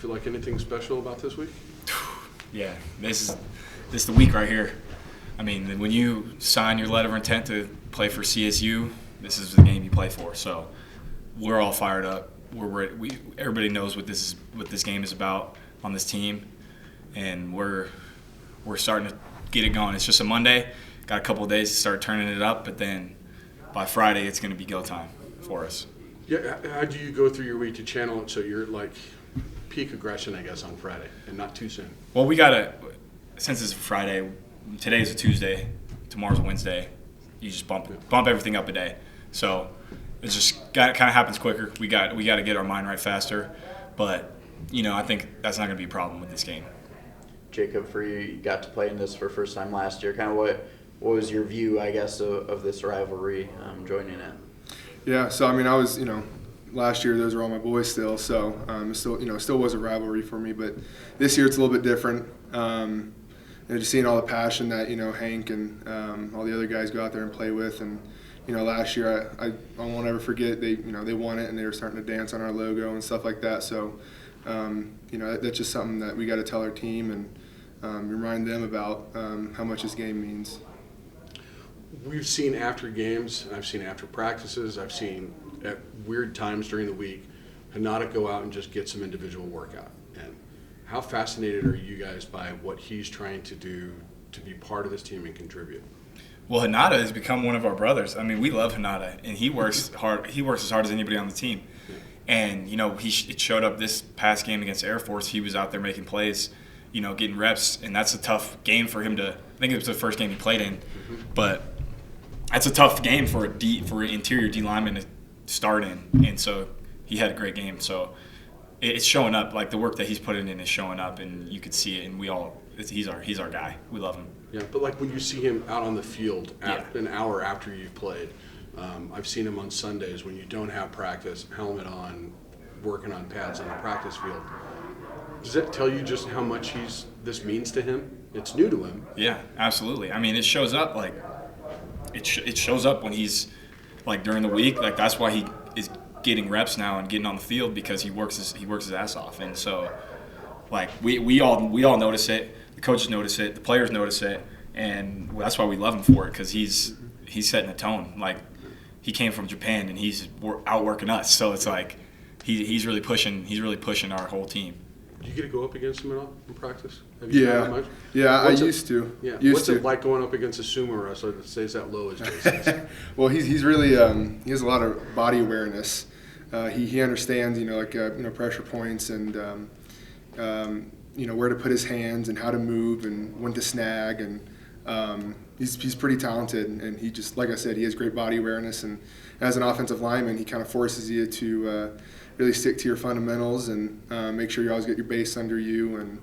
Feel like anything special about this week? Yeah, this is the week right here. I mean, when you sign your letter of intent to play for CSU, this is the game you play for. So we're all fired up. Everybody knows what this game is about on this team, and we're starting to get it going. It's just a Monday. Got a couple of days to start turning it up, but then by Friday it's going to be go time for us. Yeah, how do you go through your week to channel it so you're like peak aggression, I guess, on Friday and not too soon? Well, since it's Friday, today's a Tuesday, tomorrow's a Wednesday. You just bump everything up a day. So it just kind of happens quicker. We got to get our mind right faster, but I think that's not going to be a problem with this game. Jacob, for you got to play in this for the first time last year. Kind of what was your view, I guess, of this rivalry joining it? Yeah, so I mean, I was, last year those were all my boys still, so it still was a rivalry for me. But this year it's a little bit different. Just seeing all the passion that Hank and all the other guys go out there and play with, and last year I won't ever forget they won it and they were starting to dance on our logo and stuff like that. So that's just something that we got to tell our team and remind them about how much this game means. We've seen after games, I've seen after practices, I've seen at weird times during the week, Hanada go out and just get some individual workout. And how fascinated are you guys by what he's trying to do to be part of this team and contribute? Well, Hanada has become one of our brothers. I mean, we love Hanada, and he works hard. He works as hard as anybody on the team. Yeah. And it showed up this past game against Air Force. He was out there making plays, getting reps, and that's a tough game for him to. I think it was the first game he played in, but that's a tough game for an interior D lineman to start in, and so he had a great game. So it's showing up. Like the work that he's putting in is showing up, and you could see it. And he's our guy. We love him. Yeah, but like when you see him out on the field an hour after you've played, I've seen him on Sundays when you don't have practice, helmet on, working on pads on the practice field. Does that tell you just how much this means to him? It's new to him. Yeah, absolutely. I mean, it shows up like it shows up when he's like during the week. Like that's why he is getting reps now and getting on the field, because he works his ass off. And so like we all notice it. The coaches notice it. The players notice it, and that's why we love him for it, because he's setting the tone. Like he came from Japan and he's outworking us. So it's like he's really pushing. He's really pushing our whole team. Do you get to go up against him at all in practice? I used to. Yeah. What's it like going up against a sumo wrestler that stays that low as Jason? Well, he's really he has a lot of body awareness. He understands pressure points and where to put his hands and how to move and when to snag, and he's pretty talented, and he just, like I said, he has great body awareness, and as an offensive lineman he kind of forces you to really stick to your fundamentals and make sure you always get your base under you, and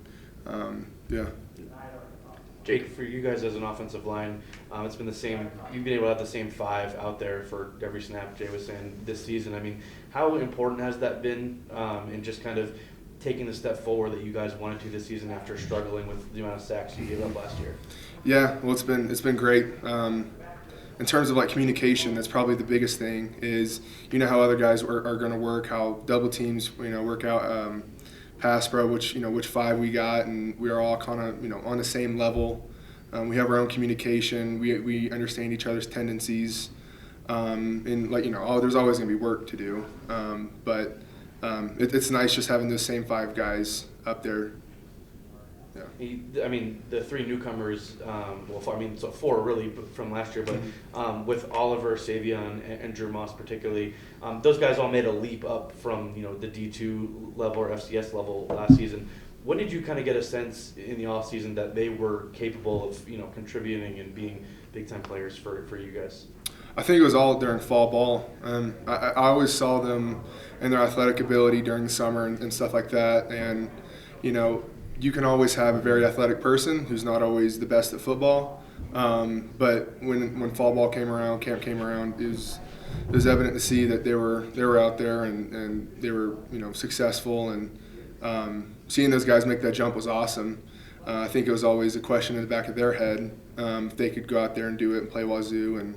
Jake, for you guys as an offensive line, it's been the same. You've been able to have the same five out there for every snap. Jay was saying this season. I mean, how important has that been in just kind of taking the step forward that you guys wanted to this season after struggling with the amount of sacks you gave up last year? Yeah, well, it's been great. In terms of like communication, that's probably the biggest thing. Is how other guys are going to work, how double teams work out pass pro, which five we got, and we are all kind of on the same level. We have our own communication. We understand each other's tendencies, and there's always going to be work to do, but it's nice just having those same five guys up there. Yeah. I mean, the three newcomers, so four really from last year, but with Oliver, Savion, and Drew Moss particularly, those guys all made a leap up from the D2 level or FCS level last season. When did you kind of get a sense in the off season that they were capable of contributing and being big time players for you guys? I think it was all during fall ball. I always saw them and their athletic ability during the summer and stuff like that, and you can always have a very athletic person who's not always the best at football. But when fall ball came around, camp came around, it was evident to see that they were out there and they were successful, and seeing those guys make that jump was awesome. I think it was always a question in the back of their head if they could go out there and do it and play Wazoo, and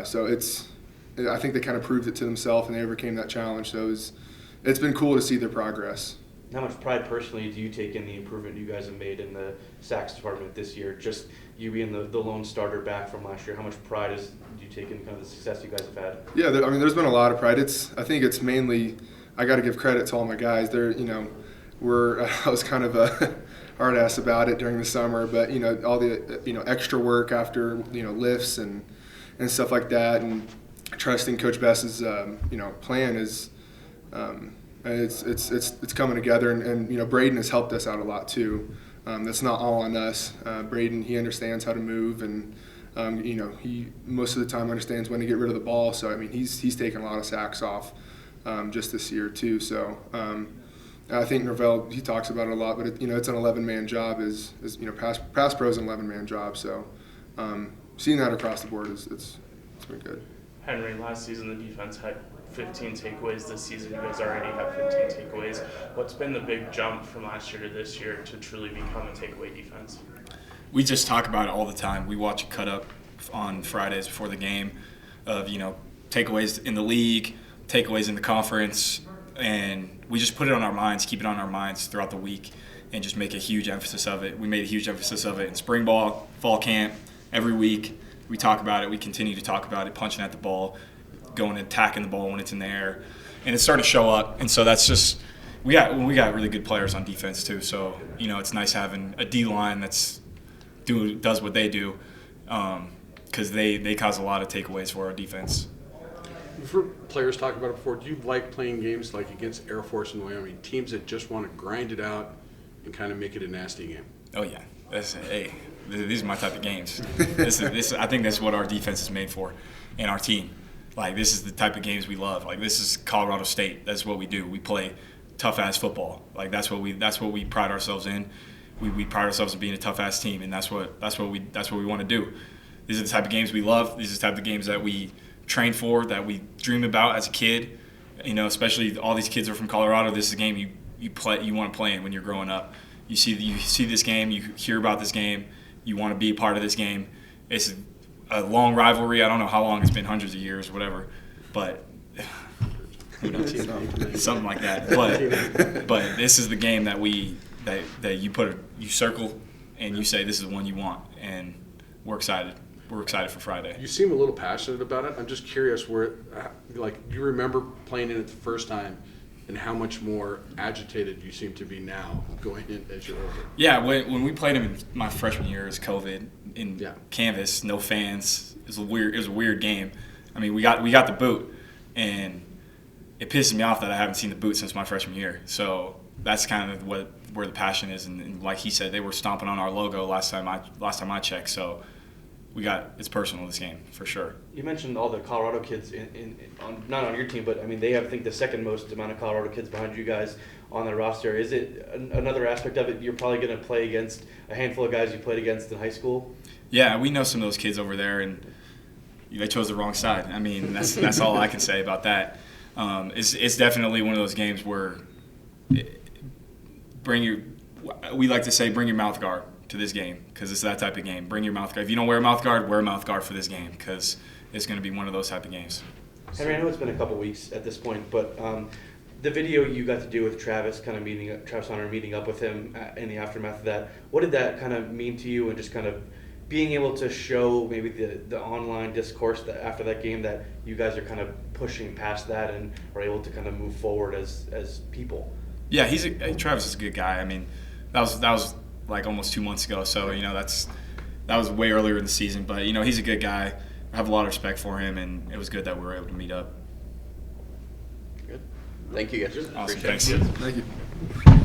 so I think they kind of proved it to themselves and they overcame that challenge. So it's been cool to see their progress. how much pride personally do you take in the improvement you guys have made in the sacks department this year? Just you being the lone starter back from last year, how much pride do you take in kind of the success you guys have had? Yeah, I mean, there's been a lot of pride. I think it's mainly, I got to give credit to all my guys. They're, I was kind of a hard ass about it during the summer, but all the extra work after lifts and stuff like that, and trusting Coach Bess's plan is. It's coming together, and Braden has helped us out a lot too. That's not all on us. Braden, he understands how to move, and he most of the time understands when to get rid of the ball. So I mean, he's taken a lot of sacks off just this year too. So I think Norvell, he talks about it a lot, but it's an 11-man job. Pass pro is an 11-man job. So seeing that across the board it's been good. Henry, last season the defense had 15 takeaways. This season you guys already have 15 takeaways. What's been the big jump from last year to this year to truly become a takeaway defense? We just talk about it all the time. We watch a cut up on Fridays before the game of takeaways in the league, takeaways in the conference, and we just put it on our minds, keep it on our minds throughout the week, and just make a huge emphasis of it. We made a huge emphasis of it in spring ball, fall camp, every week. We talk about it. We continue to talk about it, punching at the ball, going and attacking the ball when it's in the air, and it's starting to show up. And so that's just we got really good players on defense too. So it's nice having a D line does what they do, because they cause a lot of takeaways for our defense. We've heard players talk about it before. Do you like playing games like against Air Force and Wyoming, teams that just want to grind it out and kind of make it a nasty game? Oh yeah, these are my type of games. I think that's what our defense is made for, and our team. Like, this is the type of games we love. Like, this is Colorado State. That's what we do. We play tough ass football. Like, that's what we pride ourselves in. We pride ourselves in being a tough ass team, and that's what we want to do. These are the type of games we love. These are the type of games that we train for, that we dream about as a kid. Especially all these kids are from Colorado. This is a game you want to play in when you're growing up. You see this game, you hear about this game, you want to be a part of this game. It's a long rivalry. I don't know how long it's been, hundreds of years, whatever, but something like that. But this is the game that you circle and you say this is the one you want, and we're excited. We're excited for Friday. You seem a little passionate about it. I'm just curious you remember playing in it the first time, and how much more agitated you seem to be now going in as you're older. Yeah, when we played him in my freshman year, it was COVID in Canvas, no fans. It was a weird game. I mean, we got the boot, and it pisses me off that I haven't seen the boot since my freshman year. So that's kind of where the passion is, and like he said, they were stomping on our logo last time I checked. So it's personal, this game, for sure. You mentioned all the Colorado kids not on your team, but I mean they have, I think, the second most amount of Colorado kids behind you guys on their roster. Is it another aspect of it? You're probably going to play against a handful of guys you played against in high school. Yeah, we know some of those kids over there, and they chose the wrong side. I mean, that's all I can say about that. It's definitely one of those games where we like to say bring your mouth guard to this game, because it's that type of game. Bring your mouth guard. If you don't wear a mouth guard for this game, because it's going to be one of those type of games. Henry, I know it's been a couple weeks at this point, but the video you got to do with Travis Hunter meeting up with him in the aftermath of that, what did that kind of mean to you, and just kind of being able to show maybe the online discourse after that game that you guys are kind of pushing past that and are able to kind of move forward as people? Yeah, Travis is a good guy. I mean, that was like almost 2 months ago, so that was way earlier in the season. But he's a good guy. I have a lot of respect for him, and it was good that we were able to meet up. Good. Thank you guys. Awesome. Appreciate Thanks. it. Thank you.